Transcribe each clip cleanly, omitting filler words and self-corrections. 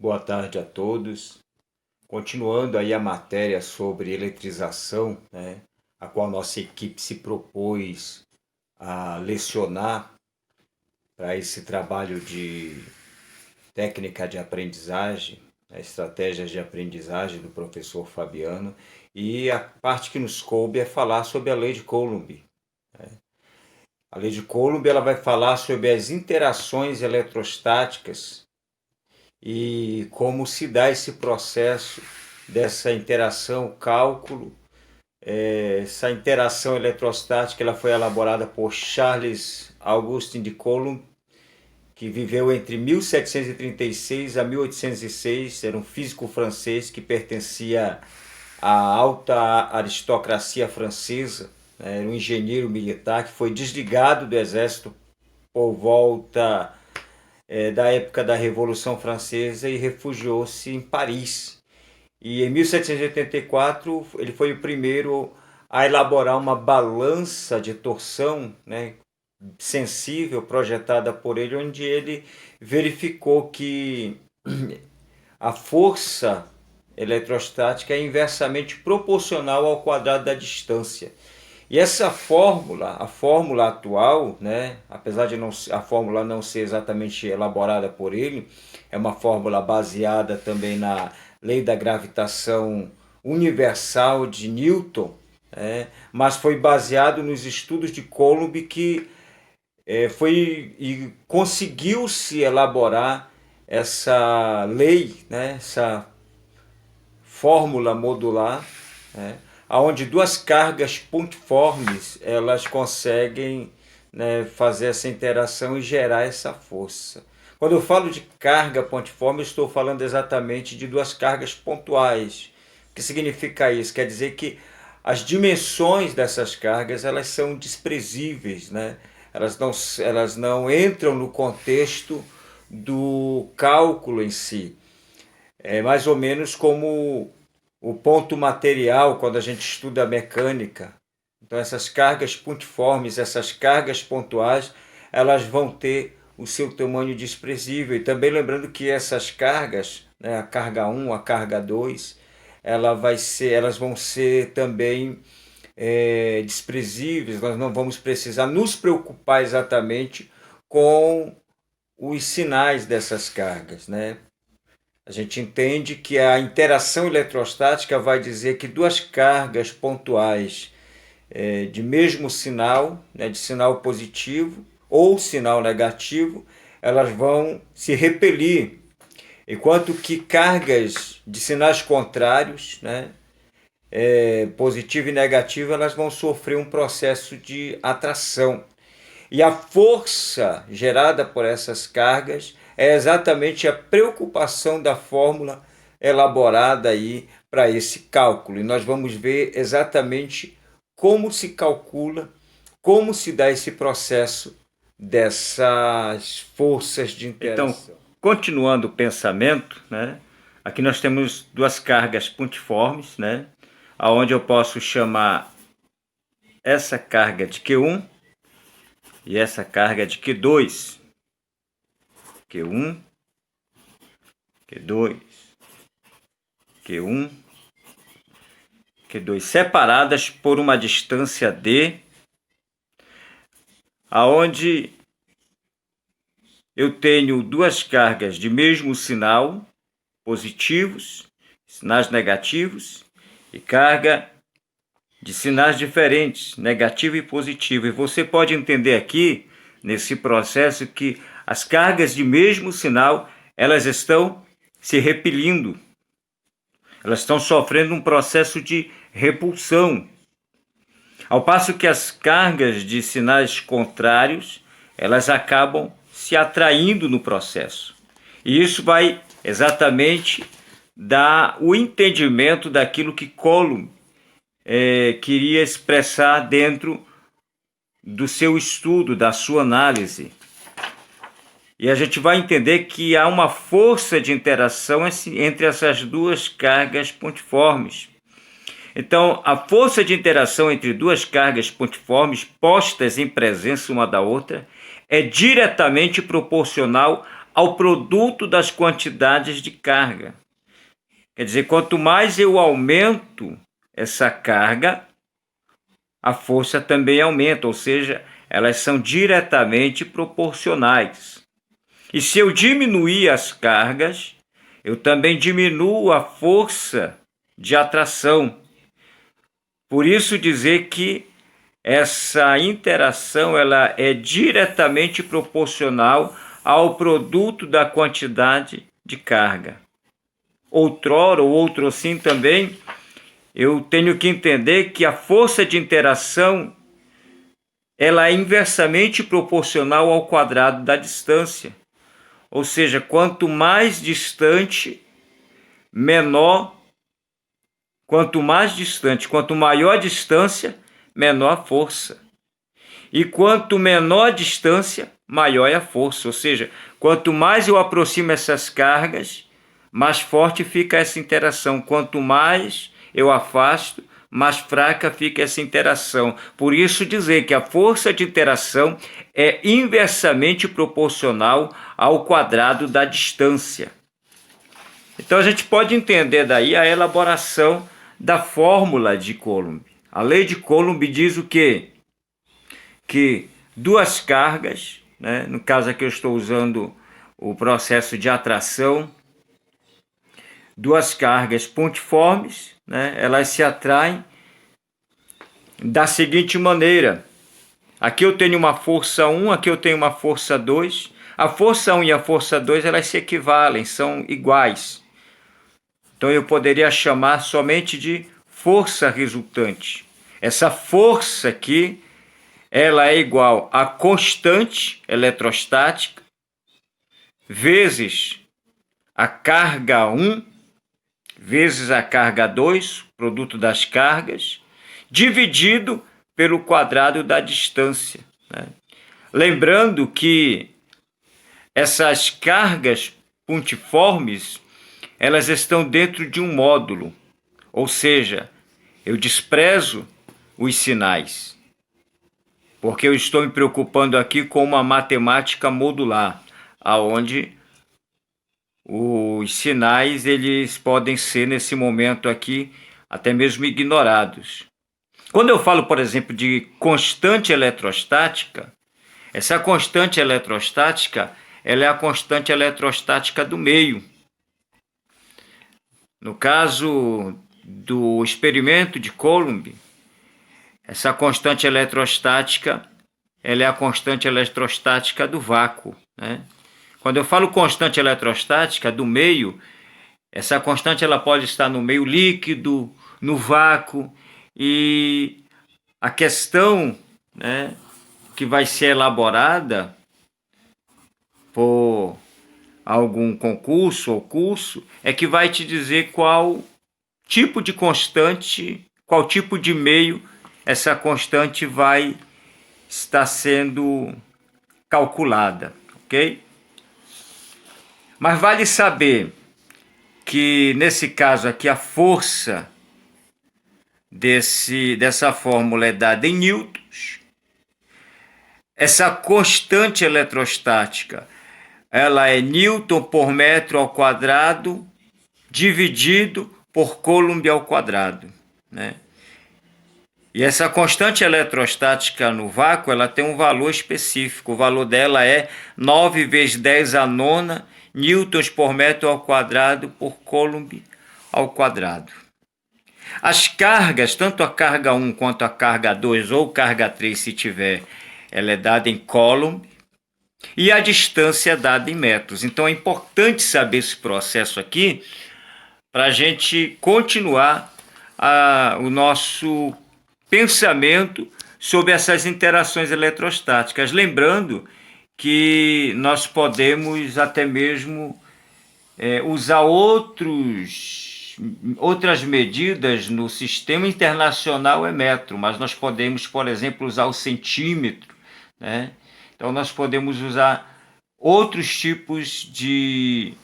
Boa tarde a todos. Continuando aí a matéria sobre eletrização, né, a qual nossa equipe se propôs a lecionar para esse trabalho de técnica de aprendizagem, estratégias de aprendizagem do professor Fabiano, e a parte que nos coube é falar sobre a lei de Coulomb. A lei de Coulomb ela vai falar sobre as interações eletrostáticas e como se dá esse processo dessa interação, cálculo. Essa interação eletrostática ela foi elaborada por Charles Augustin de Coulomb, que viveu entre 1736 a 1806, era um físico francês que pertencia à alta aristocracia francesa, era um engenheiro militar que foi desligado do exército por volta da época da Revolução Francesa e refugiou-se em Paris. E em 1784 ele foi o primeiro a elaborar uma balança de torção, né, sensível projetada por ele, onde ele verificou que a força eletrostática é inversamente proporcional ao quadrado da distância. E essa fórmula, a fórmula atual, né, apesar de a fórmula não ser exatamente elaborada por ele, é uma fórmula baseada também na lei da gravitação universal de Newton, mas foi baseado nos estudos de Coulomb que foi e conseguiu-se elaborar essa lei, né, essa fórmula modular, né, onde duas cargas pontiformes elas conseguem, né, fazer essa interação e gerar essa força. Quando eu falo de carga pontiforme, eu estou falando exatamente de duas cargas pontuais. O que significa isso? Quer dizer que as dimensões dessas cargas elas são desprezíveis, né? Elas não entram no contexto do cálculo em si. É mais ou menos como o ponto material quando a gente estuda a mecânica. Então essas cargas pontiformes, essas cargas pontuais, elas vão ter o seu tamanho desprezível. E também lembrando que essas cargas, né, a carga 1, a carga 2, elas vão ser também desprezíveis. Nós não vamos precisar nos preocupar exatamente com os sinais dessas cargas, né? A gente entende que a interação eletrostática vai dizer que duas cargas pontuais de mesmo sinal, né, de sinal positivo ou sinal negativo, elas vão se repelir, enquanto que cargas de sinais contrários, né, positivo e negativo, elas vão sofrer um processo de atração. E a força gerada por essas cargas é exatamente a preocupação da fórmula elaborada aí para esse cálculo. E nós vamos ver exatamente como se calcula, como se dá esse processo dessas forças de interação. Então, continuando o pensamento, né, aqui nós temos duas cargas pontiformes, né, onde eu posso chamar essa carga de Q1 e essa carga de Q2. Q1, Q2, Q1, Q2, separadas por uma distância D, aonde eu tenho duas cargas de mesmo sinal, positivos, sinais negativos, e carga de sinais diferentes, negativo e positivo. E você pode entender aqui, nesse processo, que as cargas de mesmo sinal, elas estão se repelindo. Elas estão sofrendo um processo de repulsão. Ao passo que as cargas de sinais contrários, elas acabam se atraindo no processo. E isso vai exatamente dar o entendimento daquilo que Coulomb queria expressar dentro do seu estudo, da sua análise. E a gente vai entender que há uma força de interação entre essas duas cargas pontiformes. Então, a força de interação entre duas cargas pontiformes postas em presença uma da outra é diretamente proporcional ao produto das quantidades de carga. Quer dizer, quanto mais eu aumento essa carga, a força também aumenta, ou seja, elas são diretamente proporcionais. E se eu diminuir as cargas, eu também diminuo a força de atração. Por isso dizer que essa interação ela é diretamente proporcional ao produto da quantidade de carga. Outrora ou outro assim também, eu tenho que entender que a força de interação ela é inversamente proporcional ao quadrado da distância. Ou seja, quanto mais distante, menor. Quanto maior a distância, menor a força. E quanto menor a distância, maior é a força. Ou seja, quanto mais eu aproximo essas cargas, mais forte fica essa interação. Quanto mais eu afasto, mais fraca fica essa interação. Por isso dizer que a força de interação é inversamente proporcional ao quadrado da distância. Então a gente pode entender daí a elaboração da fórmula de Coulomb. A lei de Coulomb diz o quê? Que duas cargas, né, no caso aqui eu estou usando o processo de atração, duas cargas pontiformes, né, elas se atraem da seguinte maneira. Aqui eu tenho uma força 1, aqui eu tenho uma força 2. A força 1 e a força 2 elas se equivalem, são iguais. Então eu poderia chamar somente de força resultante. Essa força aqui, ela é igual a constante eletrostática vezes a carga 1 vezes a carga 2, produto das cargas, dividido pelo quadrado da distância, né? Lembrando que essas cargas pontiformes elas estão dentro de um módulo, ou seja, eu desprezo os sinais, porque eu estou me preocupando aqui com uma matemática modular, aonde os sinais eles podem ser nesse momento aqui até mesmo ignorados. Quando eu falo, por exemplo, de constante eletrostática, essa constante eletrostática ela é a constante eletrostática do meio. No caso do experimento de Coulomb, essa constante eletrostática ela é a constante eletrostática do vácuo, né? Quando eu falo constante eletrostática do meio, essa constante ela pode estar no meio líquido, no vácuo, e a questão, né, que vai ser elaborada por algum concurso ou curso é que vai te dizer qual tipo de constante, qual tipo de meio essa constante vai estar sendo calculada, ok? Mas vale saber que nesse caso aqui a força dessa fórmula é dada em newtons. Essa constante eletrostática ela é newton por metro ao quadrado dividido por Coulomb ao quadrado, né? E essa constante eletrostática no vácuo ela tem um valor específico. O valor dela é 9 vezes 10 a nona newtons por metro ao quadrado por Coulomb ao quadrado. As cargas, tanto a carga 1 quanto a carga 2 ou carga 3, se tiver, ela é dada em Coulomb e a distância é dada em metros. Então é importante saber esse processo aqui para a gente continuar o nosso pensamento sobre essas interações eletrostáticas. Lembrando que nós podemos até mesmo usar outras medidas no sistema internacional é metro, mas nós podemos, por exemplo, usar o centímetro, né? Então nós podemos usar outros tipos de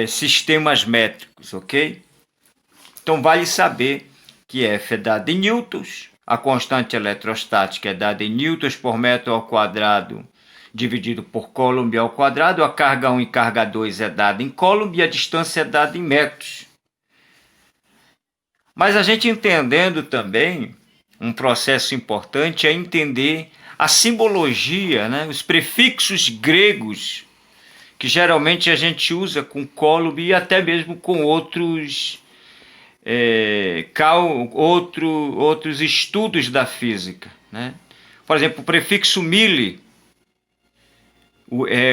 sistemas métricos, ok? Então vale saber que F é dada em newtons, a constante eletrostática é dada em newtons por metro ao quadrado dividido por Coulomb ao quadrado. A carga 1 e carga 2 é dada em Coulomb e a distância é dada em metros. Mas a gente entendendo também, um processo importante é entender a simbologia, né? Os prefixos gregos, que geralmente a gente usa com Coulomb e até mesmo com outros outros estudos da física, né? Por exemplo, o prefixo milli,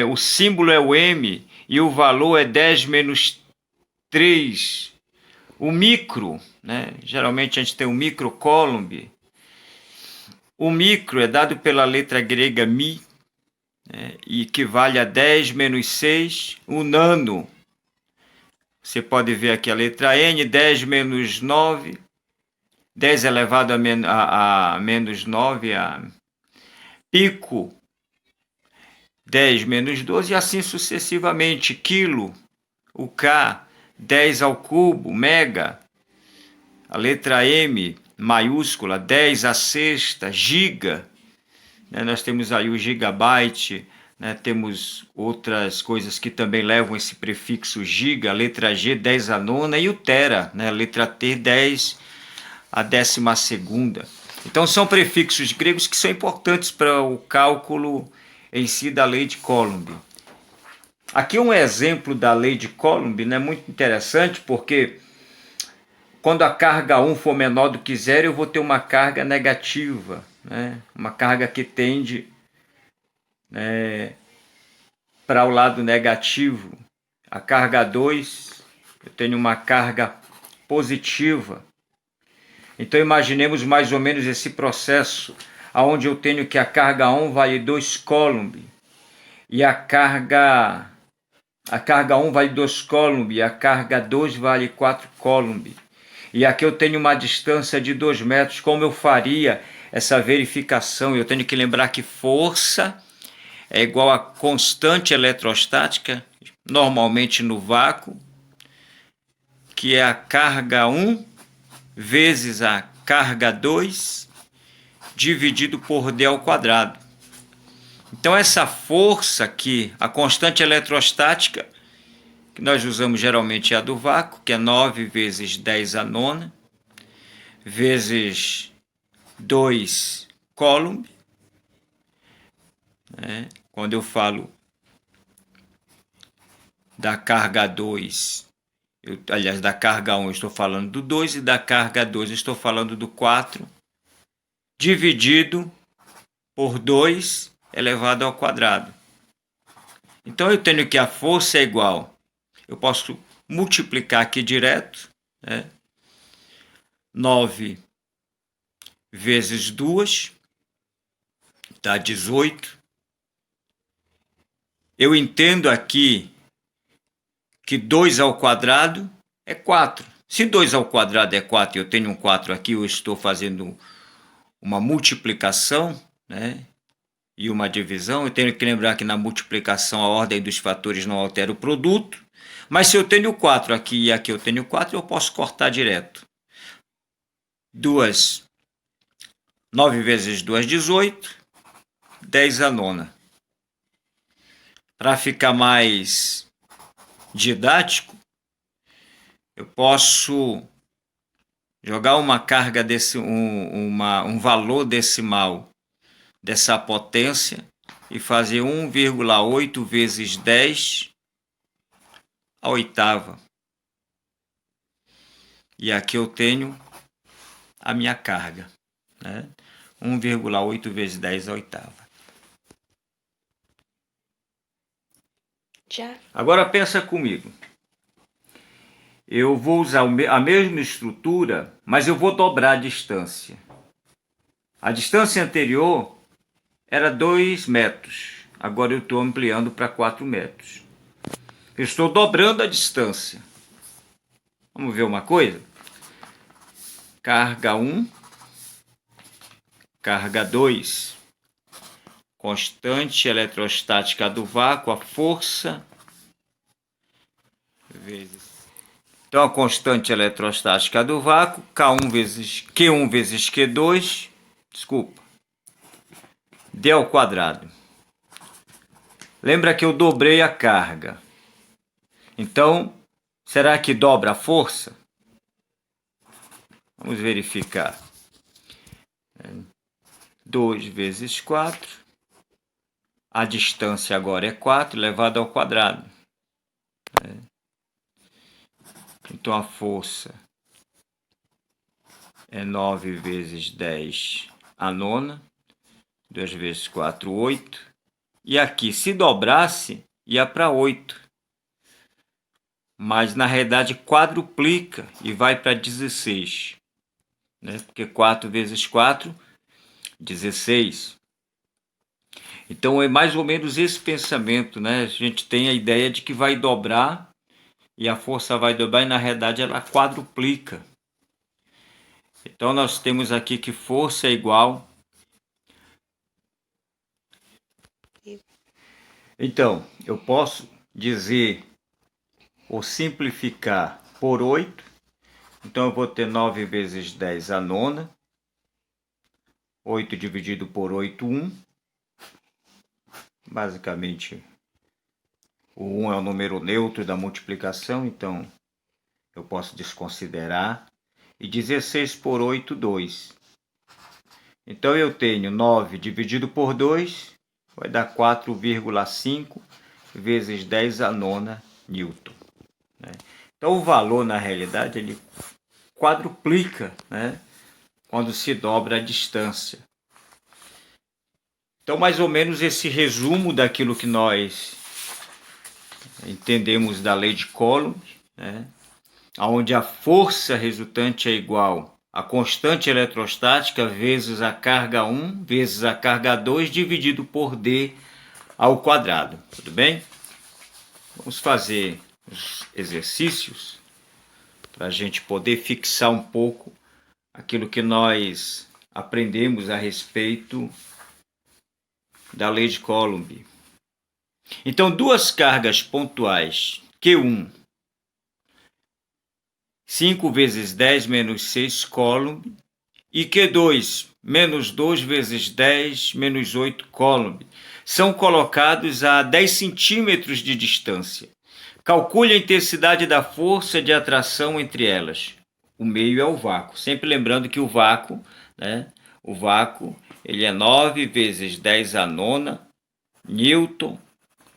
o símbolo é o M e o valor é 10 menos 3. O micro, né? Geralmente a gente tem o micro Coulomb. O micro é dado pela letra grega mi, né? E equivale a 10 menos 6. O nano, você pode ver aqui a letra N, 10 menos 9, 10 elevado a menos 9, a pico, 10 menos 12, e assim sucessivamente. Quilo, o K, 10 ao cubo, mega, a letra M, maiúscula, 10 à sexta, giga, né? Nós temos aí o gigabyte, né? Temos outras coisas que também levam esse prefixo giga, a letra G, 10 à nona, e o tera, né? A letra T, 10 à 12ª. Então são prefixos gregos que são importantes para o cálculo em si da lei de Coulomb. Aqui um exemplo da lei de Coulomb, né? Muito interessante, porque quando a carga 1 for menor do que zero, eu vou ter uma carga negativa, né? Uma carga que tende para o lado negativo. A carga 2, eu tenho uma carga positiva. Então imaginemos mais ou menos esse processo, onde eu tenho que a carga 1 vale 2 Coulomb, e a carga 1 vale 2 Coulomb, e a carga 2 vale 4 Coulomb. E aqui eu tenho uma distância de 2 metros. Como eu faria essa verificação? Eu tenho que lembrar que força é igual a constante eletrostática, normalmente no vácuo, que é a carga 1 vezes a carga 2 dividido por d ao quadrado. Então essa força aqui, a constante eletrostática, que nós usamos geralmente é a do vácuo, que é 9 vezes 10 à nona, vezes 2 Coulomb, né? Quando eu falo da carga 2, aliás, da carga 1 eu estou falando do 2, e da carga 2 eu estou falando do 4, dividido por 2 elevado ao quadrado. Então eu tenho que a força é igual, eu posso multiplicar aqui direto, né? 9 vezes 2 dá 18. Eu entendo aqui que 2 ao quadrado é 4. Se 2 ao quadrado é 4 e eu tenho um 4 aqui, eu estou fazendo uma multiplicação, né? E uma divisão. Eu tenho que lembrar que na multiplicação a ordem dos fatores não altera o produto. Mas se eu tenho 4 aqui e aqui eu tenho 4, eu posso cortar direto. 9 vezes 2, 18. 10 à nona. Para ficar mais didático, eu posso jogar uma carga um valor decimal dessa potência e fazer 1,8 vezes 10 à oitava. E aqui eu tenho a minha carga, né? 1,8 vezes 10 à oitava. Já. Agora pensa comigo. Eu vou usar a mesma estrutura, mas eu vou dobrar a distância. A distância anterior era 2 metros. Agora eu estou ampliando para 4 metros. Eu estou dobrando a distância. Vamos ver uma coisa? Carga 1, carga 2. Constante eletrostática do vácuo, a força, vezes. Então, a constante eletrostática do vácuo, Q1 vezes Q2, desculpa, d ao quadrado. Lembra que eu dobrei a carga. Então, será que dobra a força? Vamos verificar. 2 vezes 4. A distância agora é 4 elevado ao quadrado. Então a força é 9 vezes 10 a nona. 2 vezes 4, 8. E aqui, se dobrasse, ia para 8. Mas na realidade quadruplica e vai para 16. Né? Porque 4 vezes 4, 16. Então é mais ou menos esse pensamento, né? A gente tem a ideia de que vai dobrar e a força vai dobrar e na realidade ela quadruplica. Então nós temos aqui que força é igual. Então, eu posso dizer ou simplificar por 8. Então eu vou ter 9 vezes 10 a nona. 8 dividido por 8, 1. Basicamente, o 1 é o número neutro da multiplicação, então eu posso desconsiderar. E 16 por 8, 2. Então eu tenho 9 dividido por 2, vai dar 4,5 vezes 10 a nona Newton. Né? Então o valor, na realidade, ele quadruplica, né? Quando se dobra a distância. Então, mais ou menos esse resumo daquilo que nós entendemos da lei de Coulomb, né? Onde a força resultante é igual a constante eletrostática vezes a carga 1 vezes a carga 2 dividido por D ao quadrado. Tudo bem? Vamos fazer os exercícios para a gente poder fixar um pouco aquilo que nós aprendemos a respeito da lei de Coulomb. Então, duas cargas pontuais, Q1, 5 vezes 10 menos 6 Coulomb, e Q2, menos 2 vezes 10 menos 8 Coulomb, são colocados a 10 centímetros de distância. Calcule a intensidade da força de atração entre elas. O meio é o vácuo. Sempre lembrando que o vácuo, né, ele é 9 vezes 10 a nona Newton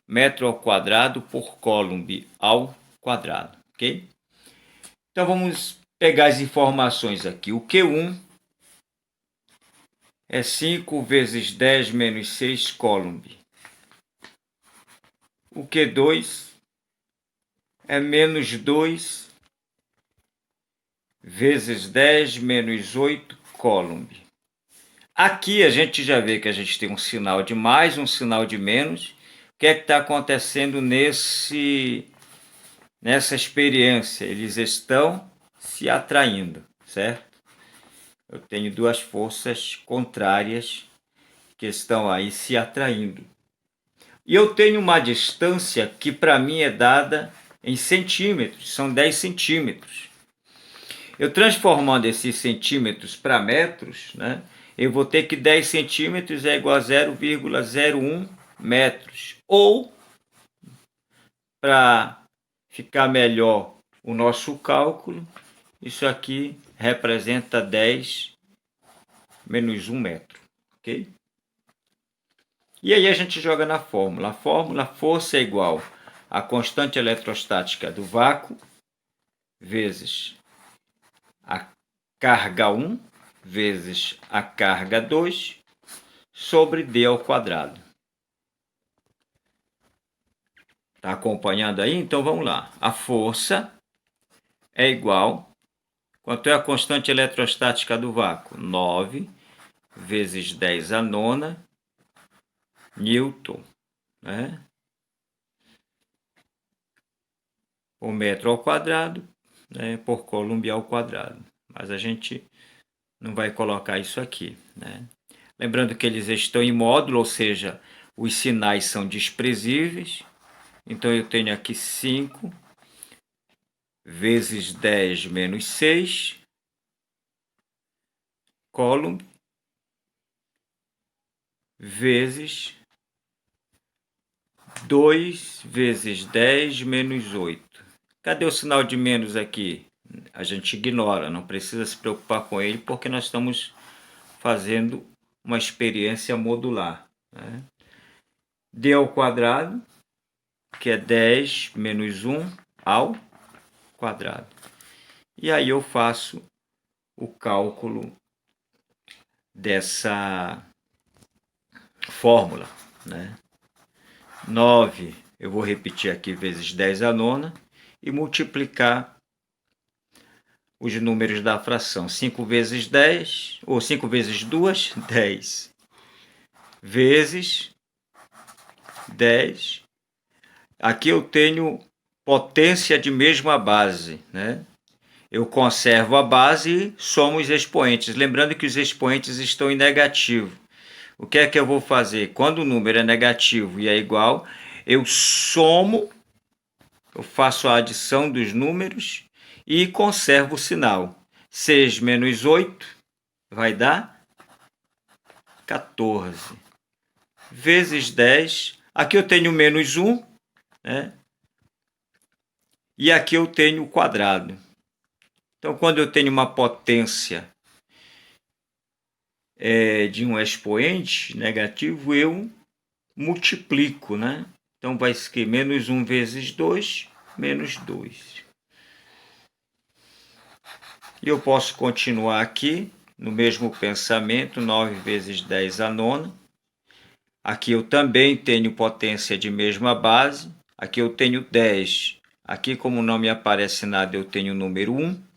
metro ao quadrado por Coulomb ao quadrado, ok? Então vamos pegar as informações aqui. O Q1 é 5 vezes 10 menos 6 Coulomb. O Q2 é menos 2 vezes 10 menos 8 Coulomb. Aqui a gente já vê que a gente tem um sinal de mais, um sinal de menos. O que é que está acontecendo nessa experiência? Eles estão se atraindo, certo? Eu tenho duas forças contrárias que estão aí se atraindo. E eu tenho uma distância que para mim é dada em centímetros, são 10 centímetros. Eu transformando esses centímetros para metros, né, eu vou ter que 10 centímetros é igual a 0,01 metros. Ou, para ficar melhor o nosso cálculo, isso aqui representa 10 menos 1 metro, ok? E aí a gente joga na fórmula. A fórmula força é igual a constante eletrostática do vácuo vezes a carga 1 vezes a carga 2 sobre D ao quadrado. Está acompanhando aí? Então vamos lá. A força é igual... Quanto é a constante eletrostática do vácuo? 9 vezes 10 a nona Newton, né? Por metro ao quadrado, né? Por Coulomb ao quadrado. Mas a gente não vai colocar isso aqui, né? Lembrando que eles estão em módulo, ou seja, os sinais são desprezíveis. Então eu tenho aqui 5 vezes 10 menos 6 Coulomb vezes 2 vezes 10 menos 8. Cadê o sinal de menos aqui? A gente ignora, não precisa se preocupar com ele, porque nós estamos fazendo uma experiência modular, né? D ao quadrado, que é 10 menos 1 ao quadrado. E aí eu faço o cálculo dessa fórmula, né? 9, eu vou repetir aqui, vezes 10 à nona, e multiplicar os números da fração. 5 vezes 10, ou 5 vezes 2, 10. Vezes 10. Aqui eu tenho potência de mesma base, né? Eu conservo a base e somo os expoentes. Lembrando que os expoentes estão em negativo. O que é que eu vou fazer? Quando o número é negativo e é igual, eu somo, eu faço a adição dos números e conservo o sinal. 6 menos 8 vai dar 14. Vezes 10. Aqui eu tenho menos 1, né? E aqui eu tenho o quadrado. Então, quando eu tenho uma potência de um expoente negativo, eu multiplico, né? Então, vai ser menos 1 vezes 2, menos 2. E eu posso continuar aqui, no mesmo pensamento, 9 vezes 10 à nona. Aqui eu também tenho potência de mesma base. Aqui eu tenho 10. Aqui, como não me aparece nada, eu tenho o número 1.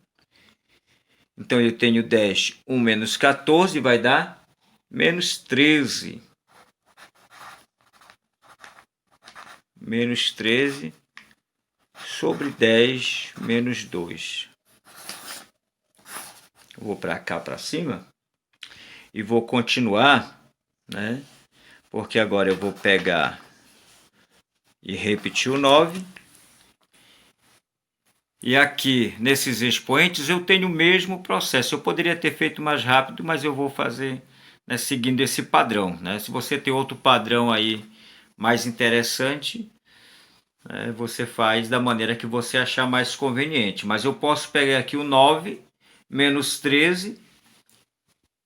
Então, eu tenho 10, 1 menos 14 vai dar menos 13. Menos 13 sobre 10 menos 2. Vou para cá, para cima, e vou continuar, né? Porque agora eu vou pegar e repetir o 9. E aqui, nesses expoentes, eu tenho o mesmo processo. Eu poderia ter feito mais rápido, mas eu vou fazer, né, seguindo esse padrão, né? Se você tem outro padrão aí mais interessante, né, você faz da maneira que você achar mais conveniente. Mas eu posso pegar aqui o 9 menos 13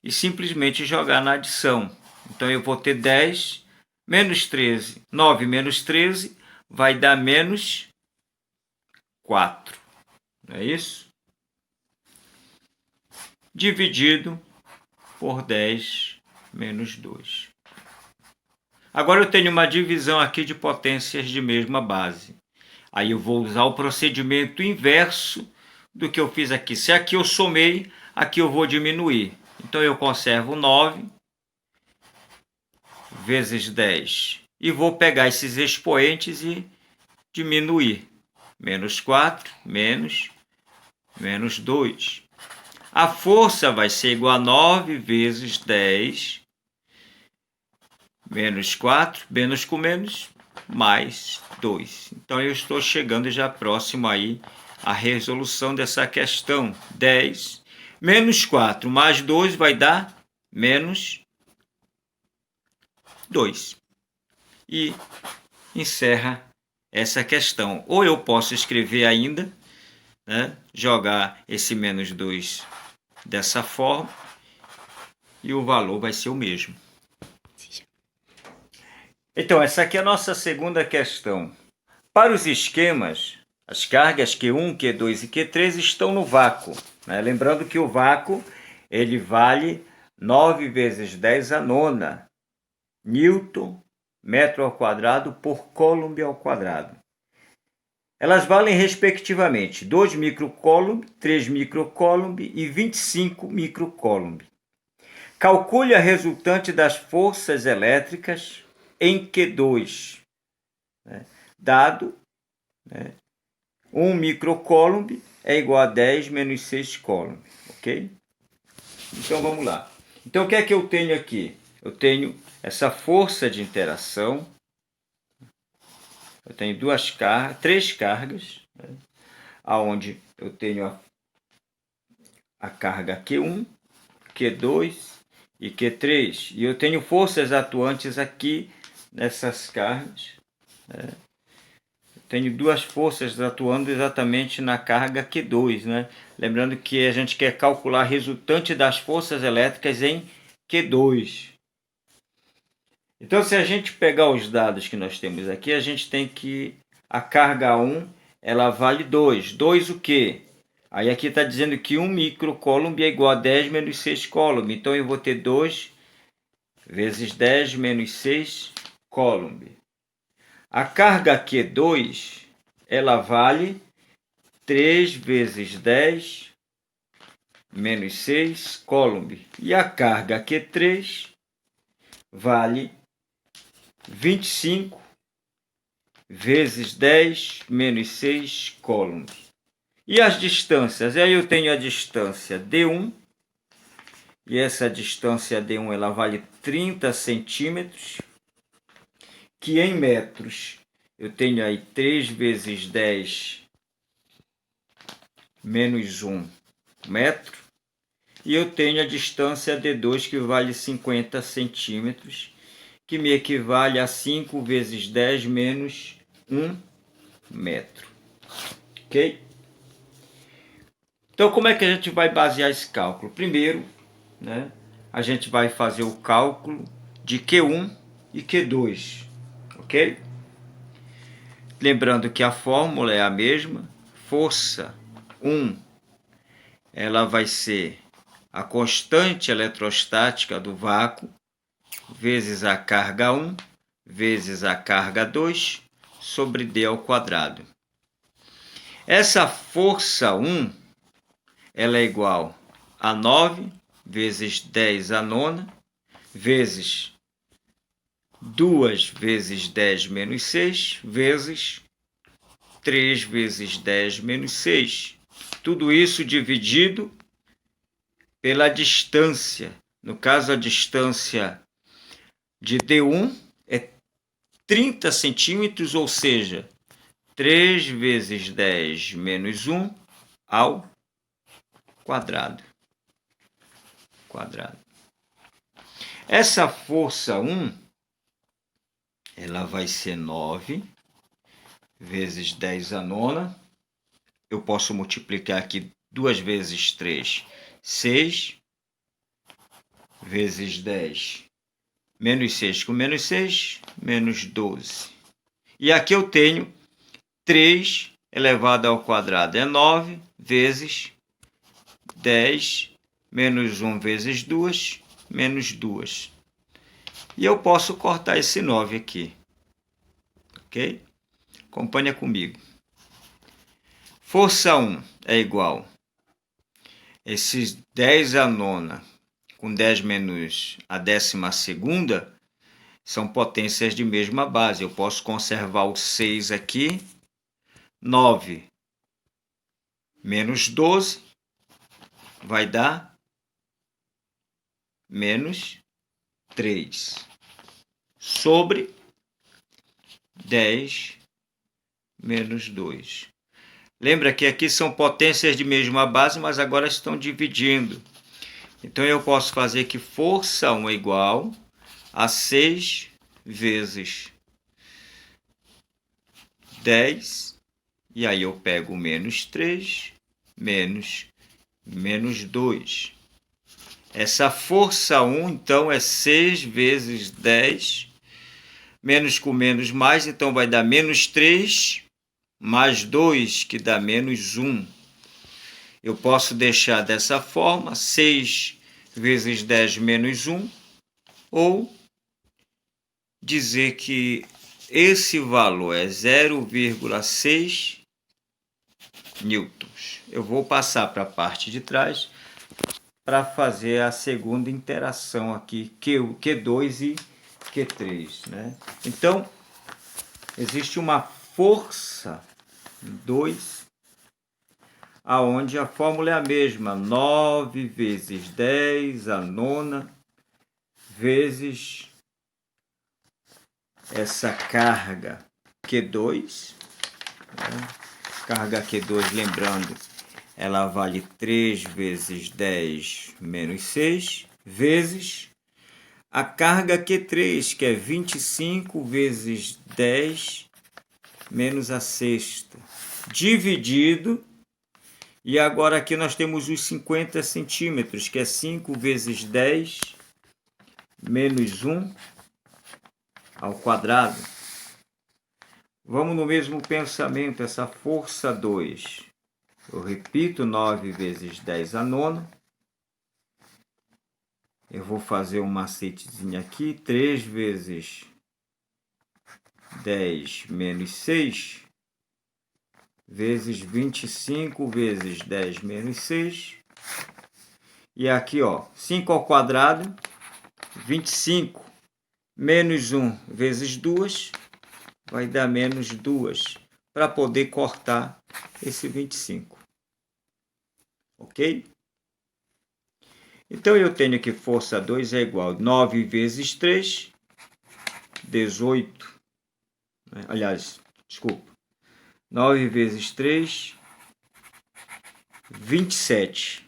e simplesmente jogar na adição. Então eu vou ter 10 menos 13. 9 menos 13 vai dar menos 4. Não é isso? Dividido por 10 menos 2. Agora eu tenho uma divisão aqui de potências de mesma base. Aí eu vou usar o procedimento inverso do que eu fiz aqui. Se aqui eu somei, aqui eu vou diminuir. Então eu conservo 9 vezes 10. E vou pegar esses expoentes e diminuir. Menos 4, menos 2. A força vai ser igual a 9 vezes 10, menos 4, menos com menos, mais 2. Então, eu estou chegando já próximo aí à resolução dessa questão. 10 menos 4 mais 2 vai dar menos 2. E encerra essa questão. Ou eu posso escrever ainda, né, jogar esse menos 2 dessa forma, e o valor vai ser o mesmo. Então, essa aqui é a nossa segunda questão. Para os esquemas, as cargas Q1, Q2 e Q3 estão no vácuo, né? Lembrando que o vácuo ele vale 9 vezes 10 à nona Newton metro ao quadrado por Coulomb ao quadrado. Elas valem respectivamente 2 microcoulomb, 3 microcoulomb e 25 microcoulomb. Calcule a resultante das forças elétricas em Q2, né? Dado, né, 1 microcoulomb é igual a 10 menos 6 coulomb, ok? Então vamos lá. Então o que é que eu tenho aqui? Eu tenho essa força de interação. Eu tenho três cargas, né, onde eu tenho a carga Q1, Q2 e Q3. E eu tenho forças atuantes aqui nessas cargas, Tenho duas forças atuando exatamente na carga Q2, né? Lembrando que a gente quer calcular a resultante das forças elétricas em Q2. Então, se a gente pegar os dados que nós temos aqui, a gente tem que a carga 1, ela vale 2. 2 o quê? Aí aqui está dizendo que 1 microcoulomb é igual a 10 menos 6 coulomb. Então, eu vou ter 2 vezes 10 menos 6 coulomb. A carga Q2, ela vale 3 vezes 10 menos 6 coulomb. E a carga Q3 vale 25 vezes 10 menos 6 coulomb. E as distâncias? Aí eu tenho a distância D1, e essa distância D1 ela vale 30 centímetros, que em metros eu tenho aí 3 vezes 10 menos 1 metro, e eu tenho a distância D2 que vale 50 centímetros, que me equivale a 5 vezes 10 menos 1 metro. Ok? Então, como é que a gente vai basear esse cálculo? Primeiro, né, a gente vai fazer o cálculo de Q1 e Q2. Ok? Lembrando que a fórmula é a mesma. Força 1, ela vai ser a constante eletrostática do vácuo vezes a carga 1 vezes a carga 2 sobre D ao quadrado. Essa força 1, ela é igual a 9 vezes 10 a nona vezes 2 vezes 10 menos 6 vezes 3 vezes 10 menos 6. Tudo isso dividido pela distância. No caso, a distância de D1 é 30 centímetros, ou seja, 3 vezes 10 menos 1 ao quadrado. Essa força 1, ela vai ser 9 vezes 10 a nona. Eu posso multiplicar aqui 2 vezes 3, 6 vezes 10 menos 6 com menos 6, menos 12. E aqui eu tenho 3 elevado ao quadrado é 9 vezes 10 menos 1 vezes 2, menos 2. E eu posso cortar esse 9 aqui. Ok? Acompanha comigo. Força 1 é igual a esses 10 a nona com 10 menos a 12ª são potências de mesma base. Eu posso conservar o 6 aqui. 9 menos 12 vai dar menos 3 sobre 10 menos 2. Lembra que aqui são potências de mesma base, mas agora estão dividindo. Então, eu posso fazer que força 1 é igual a 6 vezes 10. E aí eu pego menos 3 menos 2. Essa força 1, então, é 6 vezes 10. Menos com menos mais, então vai dar menos 3 mais 2, que dá menos 1. Eu posso deixar dessa forma, 6 vezes 10 menos 1, ou dizer que esse valor é 0,6 newtons. Eu vou passar para a parte de trás para fazer a segunda interação aqui, Q2 e Q3. Né? Então, existe uma força 2, aonde a fórmula é a mesma, 9 vezes 10 a nona vezes essa carga Q2, né? Carga Q2, lembrando, ela vale 3 vezes 10 menos 6, vezes a carga Q3, que é 25 vezes 10 menos a sexta, dividido, e agora aqui nós temos os 50 centímetros, que é 5 vezes 10 menos 1 ao quadrado. Vamos no mesmo pensamento, essa força 2. Eu repito, 9 vezes 10 a nona. Eu vou fazer um macetezinho aqui, 3 vezes 10 menos 6, vezes 25 vezes 10 menos 6. E aqui, ó, 5 ao quadrado, 25 menos 1 vezes 2, vai dar menos 2, para poder cortar esse 25. Ok? Então, eu tenho que força 2 é igual a 9 vezes 3, 18. Aliás, desculpa. 9 vezes 3, 27.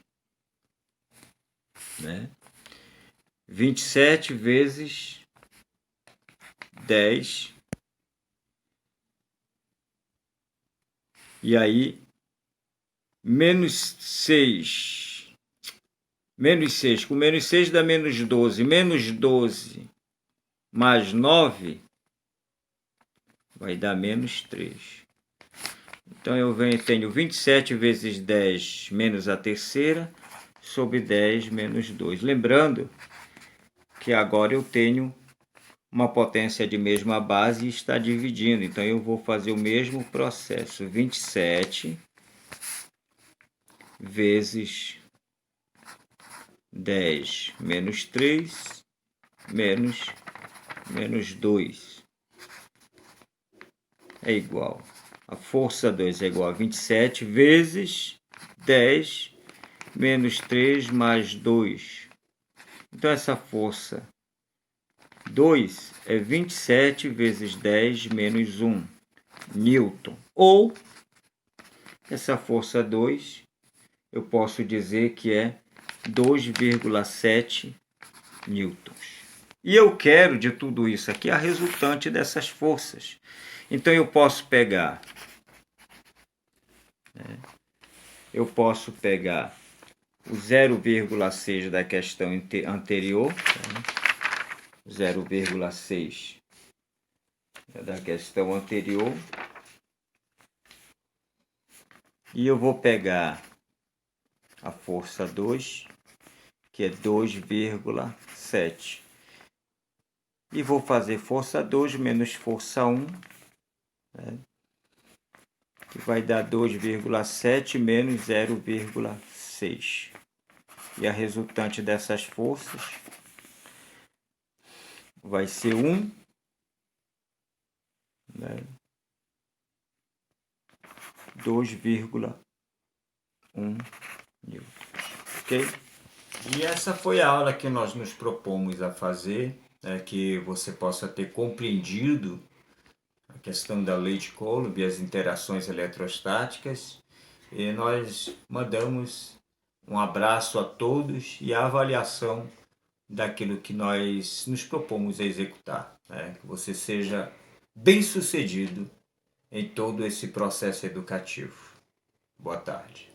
Né? 27 vezes 10. E aí, menos 6. Menos 6. Com menos 6 dá menos 12. Menos 12 mais 9 vai dar menos 3. Então, eu tenho 27 vezes 10 menos a terceira, sobre 10 menos 2. Lembrando que agora eu tenho uma potência de mesma base e está dividindo. Então, eu vou fazer o mesmo processo. 27 vezes 10 menos 3 menos 2 é igual. A força 2 é igual a 27 vezes 10 menos 3 mais 2. Então, essa força 2 é 27 vezes 10 menos 1 newton. Ou, essa força 2, eu posso dizer que é 2,7 newtons. E eu quero de tudo isso aqui a resultante dessas forças. Então, eu posso pegar... o 0,6 da questão anterior, 0,6 da questão anterior, e eu vou pegar a força 2, que é 2,7, e vou fazer força 2 menos força 1, né, que vai dar 2,7 menos 0,6. E a resultante dessas forças vai ser 1, né, 2,1 newton. Ok? E essa foi a aula que nós nos propomos a fazer, que você possa ter compreendido a questão da lei de Coulomb e as interações eletrostáticas. E nós mandamos um abraço a todos e a avaliação daquilo que nós nos propomos a executar. Que você seja bem-sucedido em todo esse processo educativo. Boa tarde.